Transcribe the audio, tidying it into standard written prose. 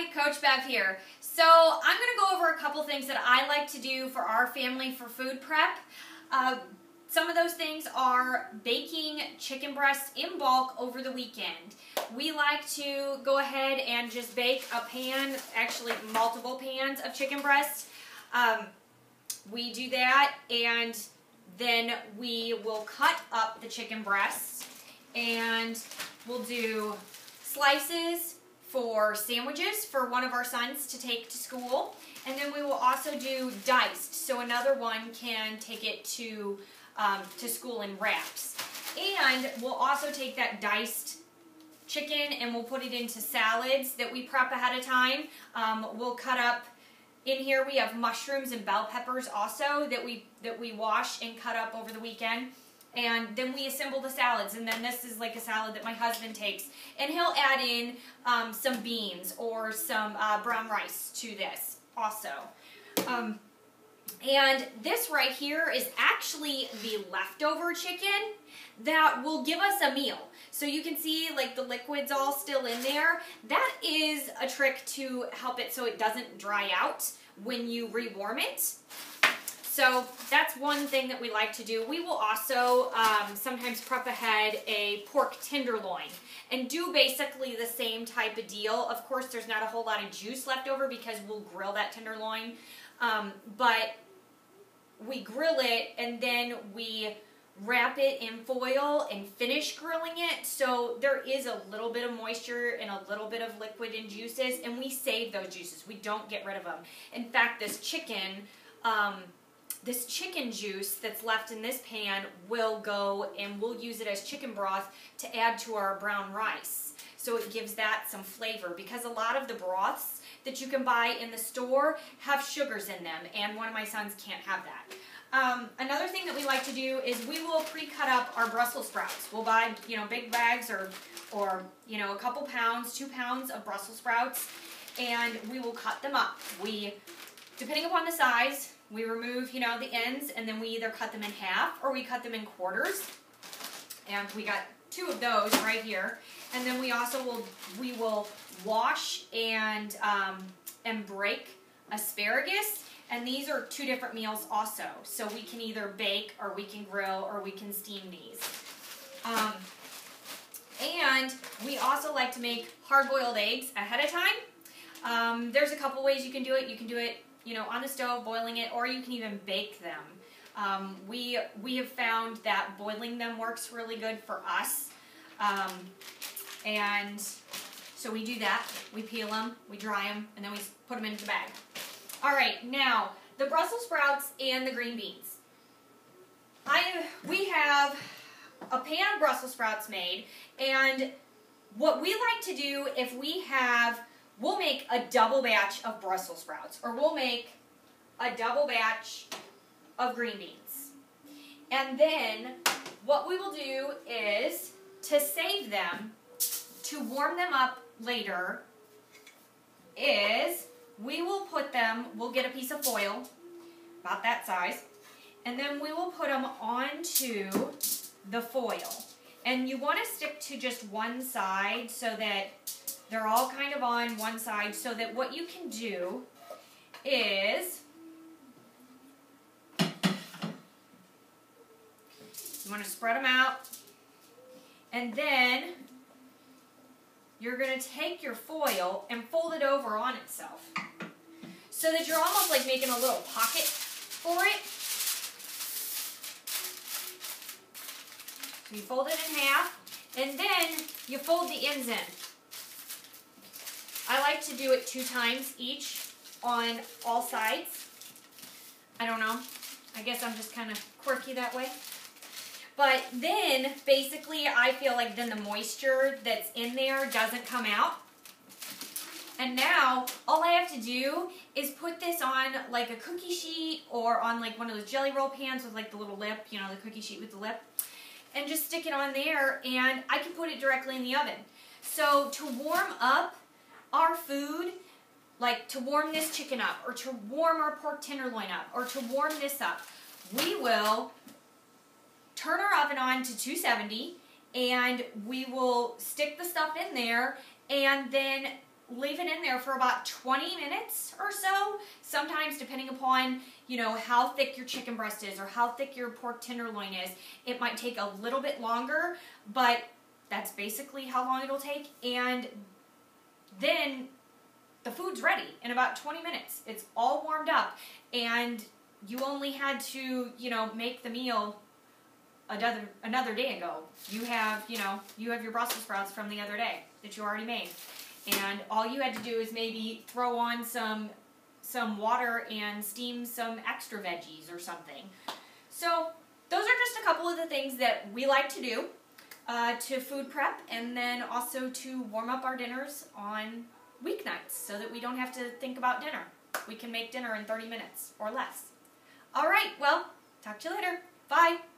Hi, Coach Bev here. So I'm going to go over a couple things that I like to do for our family for food prep. Some of those things are baking chicken breasts in bulk over the weekend. We like to go ahead and just bake a pan, actually multiple pans of chicken breasts. We do that, and then we will cut up the chicken breasts, and we'll do slices for sandwiches for one of our sons to take to school, and then we will also do diced, so another one can take it to school in wraps. And we'll also take that diced chicken and we'll put it into salads that we prep ahead of time. We'll cut up, in here we have mushrooms and bell peppers also that we wash and cut up over the weekend. And then we assemble the salads, and then this is like a salad that my husband takes, and he'll add in some beans or some brown rice to this also. And this right here is actually the leftover chicken that will give us a meal. So you can see like the liquid's all still in there. That is a trick to help it so it doesn't dry out when you rewarm it. So that's one thing that we like to do. We will also sometimes prep ahead a pork tenderloin and do basically the same type of deal. Of course, there's not a whole lot of juice left over because we'll grill that tenderloin. But we grill it and then we wrap it in foil and finish grilling it. So there is a little bit of moisture and a little bit of liquid and juices, and we save those juices. We don't get rid of them. In fact, this chicken juice that's left in this pan will go and we'll use it as chicken broth to add to our brown rice. So it gives that some flavor, because a lot of the broths that you can buy in the store have sugars in them, and one of my sons can't have that. Another thing that we like to do is we will pre-cut up our Brussels sprouts. We'll buy, big bags or a couple pounds, 2 pounds of Brussels sprouts, and we will cut them up. Depending upon the size, we remove, the ends, and then we either cut them in half or we cut them in quarters. And we got 2 of those right here. And then we also will wash and break asparagus. And these are 2 different meals also. So we can either bake or we can grill or we can steam these. And we also like to make hard-boiled eggs ahead of time. There's a couple ways you can do it. You can do it on the stove, boiling it, or you can even bake them. We have found that boiling them works really good for us. And so we do that. We peel them, we dry them, and then we put them into the bag. All right, now, the Brussels sprouts and the green beans. We have a pan of Brussels sprouts made, and what we like to do if we'll make a double batch of Brussels sprouts, or we'll make a double batch of green beans. And then what we will do is, to save them, to warm them up later, is we'll get a piece of foil, about that size, and then we will put them onto the foil. And you want to stick to just one side so that they're all kind of on one side, so that what you can do is you want to spread them out, and then you're going to take your foil and fold it over on itself so that you're almost like making a little pocket for it. So you fold it in half, and then you fold the ends in. I like to do it 2 times each on all sides. I don't know. I guess I'm just kind of quirky that way. But then, basically, I feel like then the moisture that's in there doesn't come out. And now, all I have to do is put this on like a cookie sheet, or on like one of those jelly roll pans with like the little lip, the cookie sheet with the lip, and just stick it on there, and I can put it directly in the oven. So to warm up our food, like to warm this chicken up, or to warm our pork tenderloin up, or to warm this up, we will turn our oven on to 270, and we will stick the stuff in there, and then leave it in there for about 20 minutes or so. Sometimes, depending upon, you know, how thick your chicken breast is or how thick your pork tenderloin is, it might take a little bit longer, but that's basically how long it'll take. And then the food's ready in about 20 minutes. It's all warmed up, and you only had to, you know, make the meal another day ago. You have your Brussels sprouts from the other day that you already made. And all you had to do is maybe throw on some water and steam some extra veggies or something. So those are just a couple of the things that we like to do to food prep, and then also to warm up our dinners on weeknights so that we don't have to think about dinner. We can make dinner in 30 minutes or less. All right, well, talk to you later. Bye.